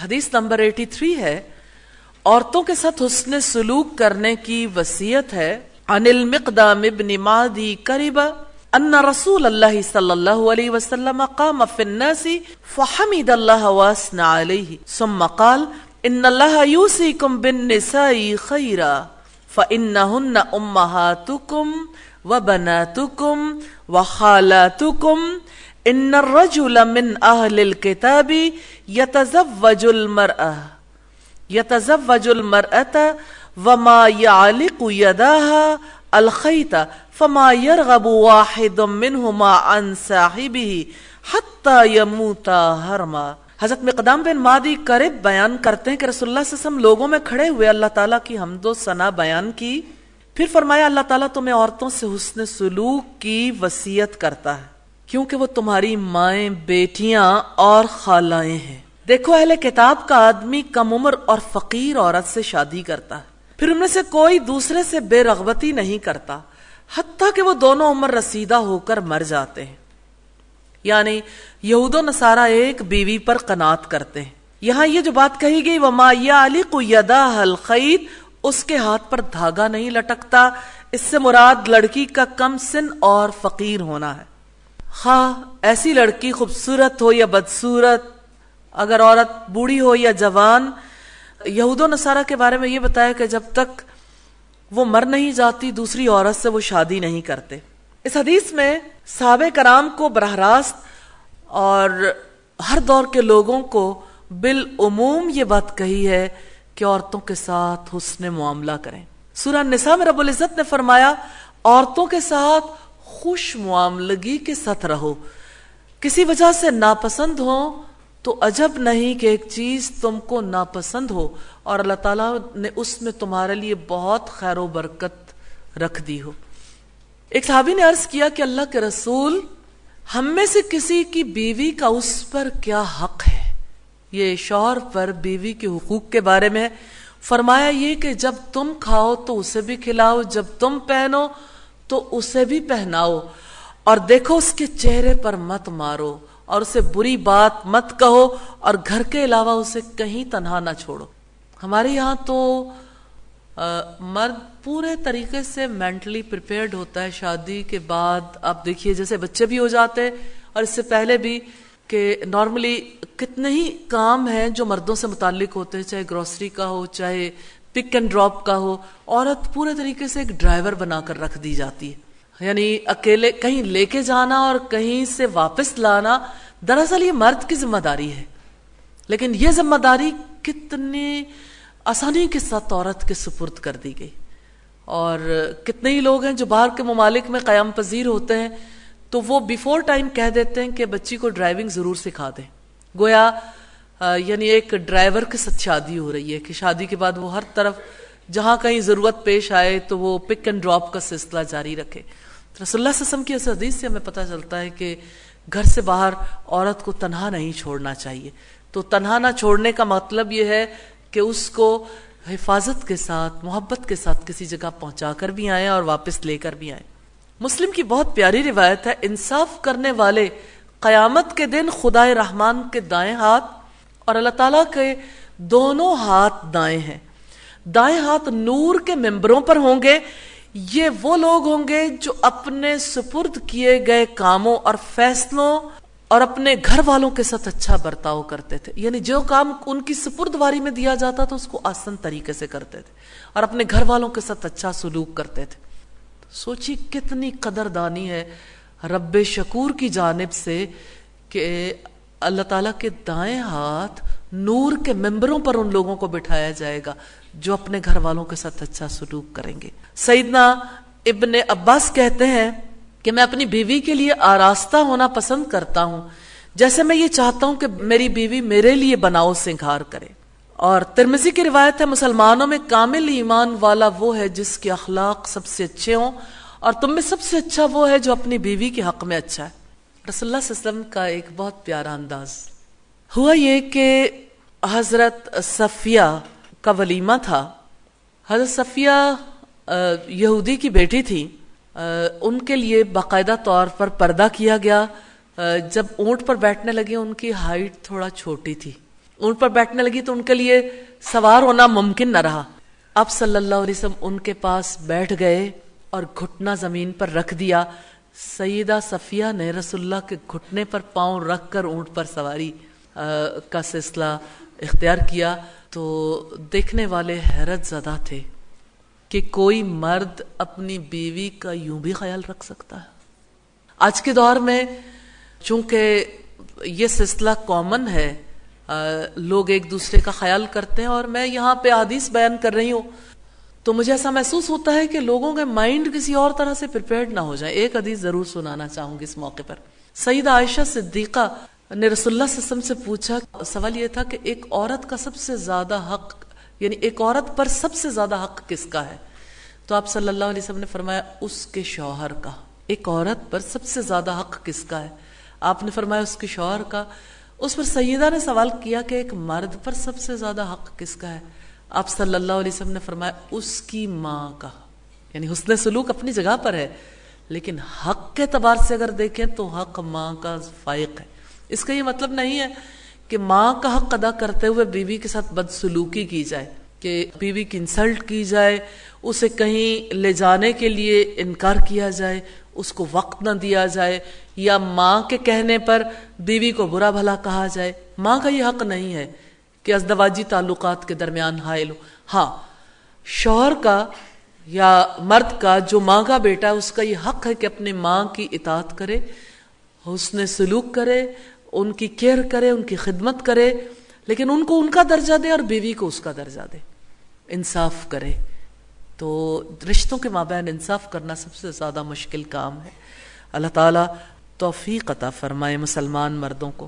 حدیث نمبر 83 ہے، عورتوں کے ساتھ حسن سلوک کرنے کی وصیت ہے۔ عن المقدام ابن معدی کربہ ان رسول اللہ صلی اللہ علیہ وسلم قام فی الناس فحمد اللہ واثنى علیہ ثم قال ان اللہ یوصیکم بالنساء خیرا فانہن امہاتکم وبناتکم وخالاتکم ان الرجل من اہل الكتاب يتزوج المرأة وما يعلق يداها الخيط فما يرغب واحد منهما عن صاحبه حتى يموت حرما۔ حضرت مقدام بن معدی کرب بیان کرتے ہیں کہ رسول اللہ صلی اللہ علیہ وسلم لوگوں میں کھڑے ہوئے اللہ تعالیٰ کی حمد و ثنا بیان کی، پھر فرمایا اللہ تعالیٰ تمہیں عورتوں سے حسن سلوک کی وصیت کرتا ہے کیونکہ وہ تمہاری مائیں، بیٹیاں اور خالائیں ہیں۔ دیکھو اہل کتاب کا آدمی کم عمر اور فقیر عورت سے شادی کرتا ہے، پھر ان میں سے کوئی دوسرے سے بے رغبتی نہیں کرتا حتیٰ کہ وہ دونوں عمر رسیدہ ہو کر مر جاتے ہیں۔ یعنی یہود و نصارہ ایک بیوی پر قناعت کرتے ہیں۔ یہاں یہ جو بات کہی گئی وما یعلق یداہ الخیط، اس کے ہاتھ پر دھاگا نہیں لٹکتا، اس سے مراد لڑکی کا کم سن اور فقیر ہونا ہے۔ خواہ ایسی لڑکی خوبصورت ہو یا بدصورت، اگر عورت بوڑھی ہو یا جوان، یہود و نصارہ کے بارے میں یہ بتایا کہ جب تک وہ مر نہیں جاتی دوسری عورت سے وہ شادی نہیں کرتے۔ اس حدیث میں صحابہ کرام کو براہ راست اور ہر دور کے لوگوں کو بالعموم یہ بات کہی ہے کہ عورتوں کے ساتھ حسن معاملہ کریں۔ سورہ النساء میں رب العزت نے فرمایا عورتوں کے ساتھ خوش معاملگی کے ساتھ رہو، کسی وجہ سے ناپسند ہو تو عجب نہیں کہ ایک چیز تم کو ناپسند ہو اور اللہ تعالیٰ نے اس میں تمہارے لیے بہت خیر و برکت رکھ دی ہو۔ ایک صحابی نے عرض کیا کہ اللہ کے رسول، ہم میں سے کسی کی بیوی کا اس پر کیا حق ہے؟ یہ شوہر پر بیوی کے حقوق کے بارے میں فرمایا یہ کہ جب تم کھاؤ تو اسے بھی کھلاؤ، جب تم پہنو تو اسے بھی پہناؤ، اور دیکھو اس کے چہرے پر مت مارو اور اسے بری بات مت کہو، اور گھر کے علاوہ اسے کہیں تنہا نہ چھوڑو۔ ہمارے یہاں تو مرد پورے طریقے سے مینٹلی پریپیئرڈ ہوتا ہے شادی کے بعد۔ آپ دیکھیے جیسے بچے بھی ہو جاتے اور اس سے پہلے بھی کہ نارملی کتنے ہی کام ہیں جو مردوں سے متعلق ہوتے ہیں، چاہے گروسری کا ہو، چاہے پک اینڈ ڈراپ کا ہو، عورت پورے طریقے سے ایک ڈرائیور بنا کر رکھ دی جاتی ہے۔ یعنی اکیلے کہیں لے کے جانا اور کہیں سے واپس لانا دراصل یہ مرد کی ذمہ داری ہے، لیکن یہ ذمہ داری کتنی آسانی کے ساتھ عورت کے سپرد کر دی گئی۔ اور کتنے ہی لوگ ہیں جو باہر کے ممالک میں قیام پذیر ہوتے ہیں تو وہ بیفور ٹائم کہہ دیتے ہیں کہ بچی کو ڈرائیونگ ضرور سکھا دیں، گویا یعنی ایک ڈرائیور کے ساتھ شادی ہو رہی ہے کہ شادی کے بعد وہ ہر طرف جہاں کہیں ضرورت پیش آئے تو وہ پک اینڈ ڈراپ کا سلسلہ جاری رکھے۔ رسول اللہ صلی اللہ علیہ وسلم کی اس حدیث سے ہمیں پتہ چلتا ہے کہ گھر سے باہر عورت کو تنہا نہیں چھوڑنا چاہیے۔ تو تنہا نہ چھوڑنے کا مطلب یہ ہے کہ اس کو حفاظت کے ساتھ، محبت کے ساتھ کسی جگہ پہنچا کر بھی آئیں اور واپس لے کر بھی آئیں۔ مسلم کی بہت پیاری روایت ہے، انصاف کرنے والے قیامت کے دن خدا رحمان کے دائیں ہاتھ اور اللہ تعالیٰ کے دونوں ہاتھ دائیں ہیں۔ دائیں ہاتھ نور کے ممبروں پر ہوں گے، یہ وہ لوگ ہوں گے جو اپنے سپرد کیے گئے کاموں اور فیصلوں اور اپنے گھر والوں کے ساتھ اچھا برتاؤ کرتے تھے، یعنی جو کام ان کی سپردواری میں دیا جاتا تھا اس کو آسان طریقے سے کرتے تھے اور اپنے گھر والوں کے ساتھ اچھا سلوک کرتے تھے۔ سوچی کتنی قدردانی ہے رب شکور کی جانب سے کہ اللہ تعالیٰ کے دائیں ہاتھ نور کے ممبروں پر ان لوگوں کو بٹھایا جائے گا جو اپنے گھر والوں کے ساتھ اچھا سلوک کریں گے۔ سیدنا ابن عباس کہتے ہیں کہ میں اپنی بیوی کے لیے آراستہ ہونا پسند کرتا ہوں، جیسے میں یہ چاہتا ہوں کہ میری بیوی میرے لیے بناؤ سنگھار کرے۔ اور ترمذی کی روایت ہے مسلمانوں میں کامل ایمان والا وہ ہے جس کے اخلاق سب سے اچھے ہوں، اور تم میں سب سے اچھا وہ ہے جو اپنی بیوی کے حق میں اچھا ہے۔ رسول اللہ صلی اللہ علیہ وسلم کا ایک بہت پیارا انداز ہوا یہ کہ حضرت صفیہ کا ولیمہ تھا۔ حضرت صفیہ یہودی کی بیٹی تھی، ان کے لیے باقاعدہ طور پر پردہ کیا گیا۔ جب اونٹ پر بیٹھنے لگے ان کی ہائٹ تھوڑا چھوٹی تھی، اونٹ پر بیٹھنے لگی تو ان کے لیے سوار ہونا ممکن نہ رہا. اب صلی اللہ علیہ وسلم ان کے پاس بیٹھ گئے اور گھٹنا زمین پر رکھ دیا. سیدہ صفیہ نے رسول اللہ کے گھٹنے پر پاؤں رکھ کر اونٹ پر سواری کا سلسلہ اختیار کیا. تو دیکھنے والے حیرت زدہ تھے کہ کوئی مرد اپنی بیوی کا یوں بھی خیال رکھ سکتا ہے. آج کے دور میں چونکہ یہ سلسلہ کامن ہے، لوگ ایک دوسرے کا خیال کرتے ہیں، اور میں یہاں پہ حدیث بیان کر رہی ہوں تو مجھے ایسا محسوس ہوتا ہے کہ لوگوں کے مائنڈ کسی اور طرح سے پریپیئرڈ نہ ہو جائیں. ایک حدیث ضرور سنانا چاہوں گی اس موقع پر. سیدہ عائشہ صدیقہ نے رسول اللہ صلی اللہ علیہ وسلم سے پوچھا، سوال یہ تھا کہ ایک عورت کا سب سے زیادہ حق، یعنی ایک عورت پر سب سے زیادہ حق کس کا ہے؟ تو آپ صلی اللہ علیہ وسلم نے فرمایا اس کے شوہر کا. ایک عورت پر سب سے زیادہ حق کس کا ہے؟ آپ نے فرمایا اس کے شوہر کا. اس پر سیدہ نے سوال کیا کہ ایک مرد پر سب سے زیادہ حق کس کا ہے؟ آپ صلی اللہ علیہ وسلم نے فرمایا اس کی ماں کا. یعنی حسن سلوک اپنی جگہ پر ہے، لیکن حق کے اعتبار سے اگر دیکھیں تو حق ماں کا فائق ہے. اس کا یہ مطلب نہیں ہے کہ ماں کا حق ادا کرتے ہوئے بیوی کے ساتھ بدسلوکی کی جائے، کہ بیوی کی انسلٹ کی جائے، اسے کہیں لے جانے کے لیے انکار کیا جائے، اس کو وقت نہ دیا جائے، یا ماں کے کہنے پر بیوی کو برا بھلا کہا جائے. ماں کا یہ حق نہیں ہے کہ ازدواجی تعلقات کے درمیان حائل ہو. ہاں، شوہر کا یا مرد کا جو ماں کا بیٹا ہے اس کا یہ حق ہے کہ اپنی ماں کی اطاعت کرے، حسن سلوک کرے، ان کی کیئر کرے، ان کی خدمت کرے، لیکن ان کو ان کا درجہ دے اور بیوی کو اس کا درجہ دے، انصاف کرے. تو رشتوں کے مابین انصاف کرنا سب سے زیادہ مشکل کام ہے. اللہ تعالیٰ توفیق عطا فرمائے مسلمان مردوں کو.